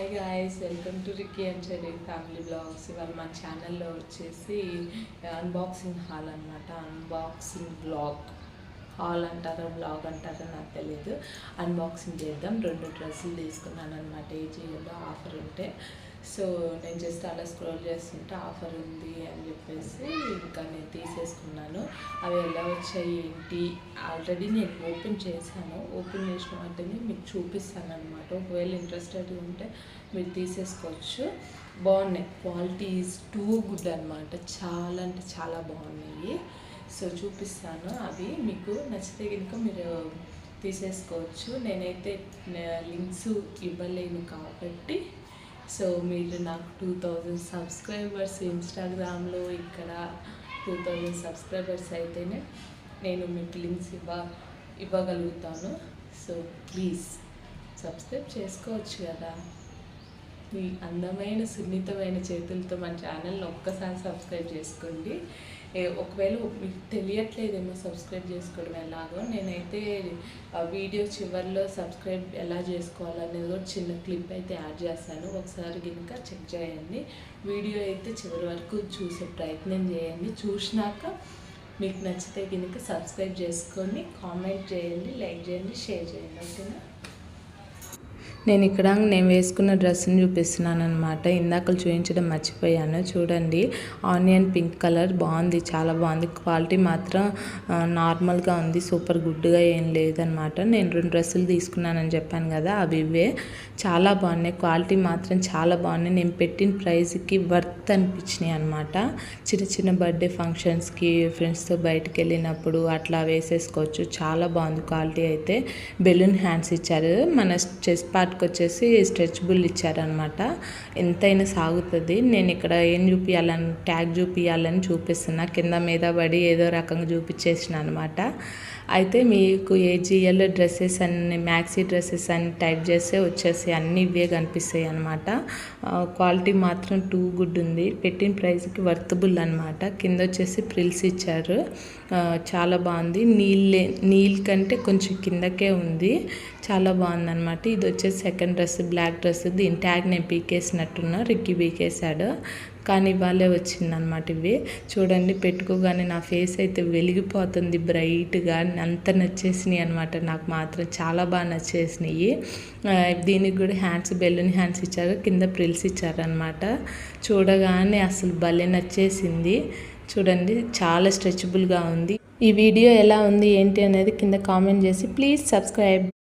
Hi guys, welcome to Ricky and Cherry family vlogs. ఇవాళ మన ఛానల్లో వచ్చేసి అన్బాక్సింగ్ హాల్ అనమాట. అన్బాక్సింగ్ బ్లాగ్, హాల్ అంటారా బ్లాగ్ అంటారా నాకు తెలియదు. అన్బాక్సింగ్ చేద్దాం. 2 డ్రెస్సులు తీసుకున్నాను అనమాట ఏజీలో ఆఫర్ ఉంటే. సో నేను జస్ట్ అలా స్క్రోల్ చేస్తుంటే ఆఫర్ ఉంది అని చెప్పేసి ఇంకా నేను తీసేసుకున్నాను. అవి ఎలా వచ్చాయి ఏంటి ఆల్రెడీ నేను ఓపెన్ చేశాను. ఓపెన్ చేసిన వాటిని మీకు చూపిస్తాను అనమాట. ఒకవేళ ఇంట్రెస్టెడ్ ఉంటే మీరు తీసేసుకోవచ్చు. బాగున్నాయి, క్వాలిటీ ఈజ్ టూ గుడ్ అనమాట. చాలా అంటే చాలా బాగున్నాయి. సో చూపిస్తాను. అవి మీకు నచ్చితే కనుక మీరు తీసేసుకోవచ్చు. నేనైతే లింక్స్ ఇవ్వలేను కాబట్టి. సో మీరు నాకు 2000 సబ్స్క్రైబర్స్ ఇన్స్టాగ్రామ్లో, ఇక్కడ 2000 సబ్స్క్రైబర్స్ అయితేనే నేను మీకు లింక్స్ ఇవ్వగలుగుతాను. సో ప్లీజ్ సబ్స్క్రైబ్ చేసుకోవచ్చు కదా. మీ అందమైన సున్నితమైన చేతులతో మన ఛానల్ని ఒక్కసారి సబ్స్క్రైబ్ చేసుకోండి. ఒకవేళ మీకు తెలియట్లేదేమో సబ్స్క్రైబ్ చేసుకోవడం ఎలాగో, నేనైతే వీడియో చివరిలో సబ్స్క్రైబ్ ఎలా చేసుకోవాలనేది కూడా చిన్న క్లిప్ అయితే యాడ్ చేస్తాను. ఒకసారి కనుక చెక్ చేయండి. వీడియో అయితే చివరి వరకు చూసే ప్రయత్నం చేయండి. చూసినాక మీకు నచ్చితే కనుక సబ్స్క్రైబ్ చేసుకొని కామెంట్ చేయండి, లైక్ చేయండి, షేర్ చేయండి. ఓకేనా? నేను వేసుకున్న డ్రెస్ని చూపిస్తున్నాను అనమాట. ఇందాక చూపించడం మర్చిపోయాను. చూడండి, ఆనియన్ పింక్ కలర్ బాగుంది, చాలా బాగుంది. క్వాలిటీ మాత్రం నార్మల్గా ఉంది, సూపర్ గుడ్గా ఏం లేదనమాట. నేను 2 డ్రెస్సులు తీసుకున్నానని చెప్పాను కదా, అవి ఇవే. చాలా బాగున్నాయి, క్వాలిటీ మాత్రం చాలా బాగున్నాయి. నేను పెట్టిన ప్రైస్కి వర్త్ అనిపించినాయి అనమాట. చిన్న చిన్న బర్త్డే ఫంక్షన్స్కి ఫ్రెండ్స్తో బయటకు వెళ్ళినప్పుడు అట్లా వేసేసుకోవచ్చు. చాలా బాగుంది క్వాలిటీ అయితే. బెలూన్ హ్యాండ్స్ ఇచ్చారు. మన చెస్ట్ పార్ట్కి వచ్చేసి స్ట్రెచబుల్ ఇచ్చారనమాట. ఎంతైనా సాగుతుంది. నేను ఇక్కడ ఏం చూపించాలని, ట్యాగ్ చూపించాలని చూపిస్తున్నా. కింద మీద పడి ఏదో రకంగా చూపించేసిన అనమాట. అయితే మీకు ఏజీఎల్ డ్రెస్సెస్ అని, మ్యాక్సీ డ్రెస్సెస్ అని టైప్ చేస్తే వచ్చేసి అన్నీ ఇవే కనిపిస్తాయి అనమాట. క్వాలిటీ మాత్రం టూ గుడ్ ఉంది. పెట్టిన ప్రైస్కి వర్తబుల్ అనమాట. కింద వచ్చేసి ప్రిల్స్ ఇచ్చారు. చాలా బాగుంది. నీల్ కంటే కొంచెం కిందకే ఉంది. చాలా బాగుందన్నమాట. ఇది వచ్చేసి సెకండ్ డ్రెస్, బ్లాక్ డ్రెస్. దీని ట్యాగ్ నేను పీకేసినట్టున్నా, రిక్కీ పీకేశాడు, కానీ ఇవాళే వచ్చిందనమాట. ఇవి చూడండి, పెట్టుకోగానే నా ఫేస్ అయితే వెలిగిపోతుంది బ్రైట్గా. అంత నచ్చేసినాయి అనమాట. నాకు మాత్రం చాలా బాగా నచ్చేసినాయి. దీనికి కూడా హ్యాండ్స్, బెలూన్ హ్యాండ్స్ ఇచ్చారు, కింద ప్రిల్స్ ఇచ్చారనమాట. చూడగానే అసలు భలే నచ్చేసింది. చూడండి, చాలా స్ట్రెచబుల్గా ఉంది. ఈ వీడియో ఎలా ఉంది ఏంటి అనేది కింద కామెంట్ చేసి ప్లీజ్ సబ్స్క్రైబ్.